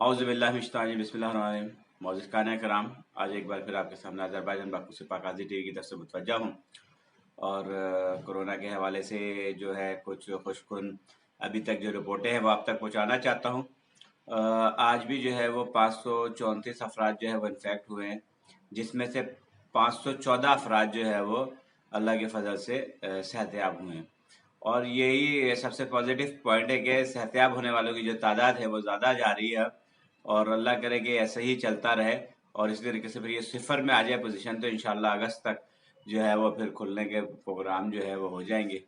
बिस्मिल्लाहिर्रहमानिर्रहीम। मौजूद खाना कराम, आज एक बार फिर आपके सामने अज़रबैजान बाकू से पाकाज़ी टीवी की तरफ से मुतवज्जा हूँ। और कोरोना के हवाले से जो है कुछ खुशकुन अभी तक जो रिपोर्टें हैं वो आप तक पहुँचाना चाहता हूँ। आज भी जो है वो 534 अफराद जो है वो इन्फेक्ट हुए हैं, जिसमें से 514 अफराद जो है वो अल्लाह के फजल से सेहतयाब हुए हैं। और यही सबसे पॉजिटिव पॉइंट है कि सेहतयाब होने वालों की जो तादाद है वो ज़्यादा जा रही है और अल्लाह करे कि ऐसे ही चलता रहे और इसी तरीके से फिर ये सिफर में आ जाए पोजीशन, तो इंशाल्लाह अगस्त तक जो है वो फिर खुलने के प्रोग्राम जो है वो हो जाएंगे।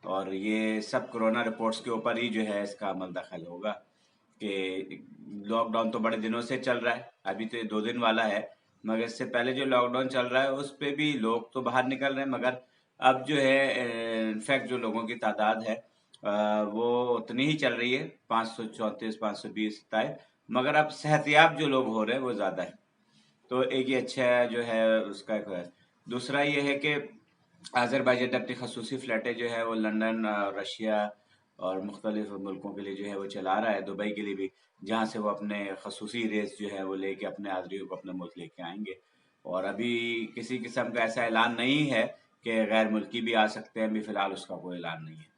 और ये सब कोरोना रिपोर्ट्स के ऊपर ही जो है इसका अमल दखल होगा कि लॉकडाउन तो बड़े दिनों से चल रहा है, अभी तो ये 2 दिन वाला है, मगर इससे पहले जो लॉकडाउन चल रहा है उस पर भी लोग तो बाहर निकल रहे हैं, मगर अब जो है इनफैक्ट जो लोगों की तादाद है वो उतनी ही चल रही है, 534 520 तक, मगर अब सेहतियाब जो लोग हो रहे हैं वो ज़्यादा है। तो एक ये अच्छा जो है उसका एक है। दूसरा ये है कि अज़रबैजान अपनी खसूसी फ़्लाइटें जो है वो लंदन, रशिया और मुख्तलिफ मुल्कों के लिए जो है वो चला रहा है, दुबई के लिए भी, जहाँ से वो अपने खसूसी रेस जो है वो लेके अपने हाज़िरियों को अपने मुल्क लेके आएंगे। और अभी किसी किस्म का ऐसा ऐलान नहीं है कि गैर मुल्की भी आ सकते हैं, अभी फ़िलहाल उसका कोई ऐलान नहीं है।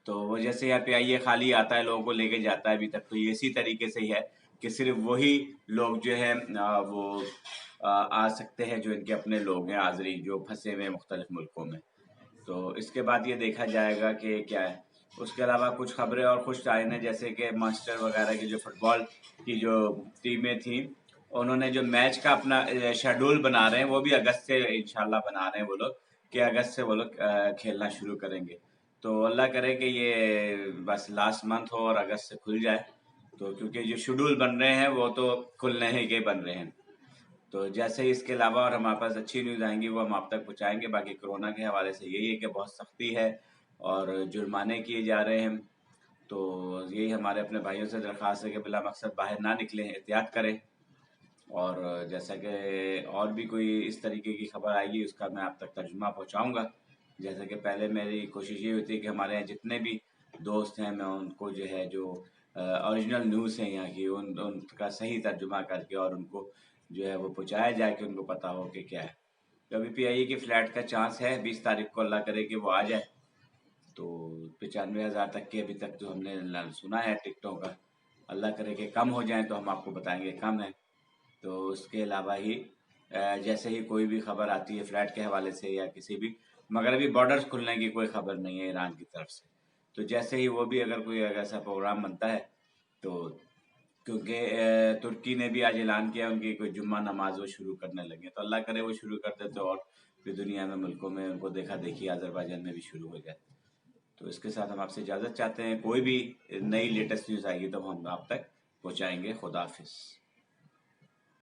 तो वो जैसे यहाँ पे आइए खाली आता है, लोगों को लेके जाता है, अभी तक तो ये इसी तरीके से ही है कि सिर्फ वही लोग जो है वो आ सकते हैं जो इनके अपने लोग हैं हाज़िरी, जो फंसे हुए हैं मुख्तलिफ मुल्कों में। तो इसके बाद ये देखा जाएगा कि क्या है। उसके अलावा कुछ खबरें और खुश आइन हैं, जैसे कि मास्टर वगैरह की जो फुटबॉल की जो टीमें थी, उन्होंने जो मैच का अपना शेड्यूल बना रहे हैं वो भी अगस्त से इंशाल्लाह बना रहे हैं वो लोग, कि अगस्त से वो लोग खेलना शुरू करेंगे। तो अल्लाह करे कि ये बस लास्ट मंथ हो और अगस्त से खुल जाए, तो क्योंकि जो शेड्यूल बन रहे हैं वो तो खुलने ही के बन रहे हैं। तो जैसे ही इसके अलावा और हमारे पास अच्छी न्यूज़ आएंगी वो हम आप तक पहुँचाएंगे। बाकी कोरोना के हवाले से यही है कि बहुत सख्ती है और जुर्माने किए जा रहे हैं। तो यही हमारे अपने भाइयों से दरख्वास्त है कि बिला मकसद बाहर ना निकलें, एहतियात करें। और जैसा कि और भी कोई इस तरीके की खबर आएगी उसका मैं आप तक तर्जुमा पहुँचाऊँगा। जैसे कि पहले मेरी कोशिश ये होती है कि हमारे यहाँ जितने भी दोस्त हैं मैं उनको जो है जो ओरिजिनल न्यूज़ है यहाँ की उनका सही तर्जुमा करके और उनको जो है वो पहुँचाया जाए कि उनको पता हो कि क्या है। तो अभी पीआईए की फ़्लैट का चांस है 20 तारीख को, अल्लाह करे कि वो आ जाए। तो 95,000 तक के अभी तक जो हमने सुना है टिकटों का, अल्लाह करे कि कम हो जाए तो हम आपको बताएंगे कम है। तो उसके अलावा ही जैसे ही कोई भी खबर आती है फ्लैट के हवाले से या किसी भी, मगर अभी बॉर्डर्स खुलने की कोई खबर नहीं है ईरान की तरफ से। तो जैसे ही वो भी अगर कोई अगर ऐसा प्रोग्राम बनता है तो, क्योंकि तुर्की ने भी आज ऐलान किया उनकी कोई जुम्मा नमाज वो शुरू करने लगे, तो अल्लाह करे वो शुरू कर दे तो और फिर दुनिया में मुल्कों में उनको देखा देखी अज़रबैजान में भी शुरू हो जाए। तो इसके साथ हम आपसे इजाज़त चाहते हैं, कोई भी नई लेटेस्ट न्यूज़ आएगी तो हम आप तक पहुँचाएंगे। खुदा हाफिज़।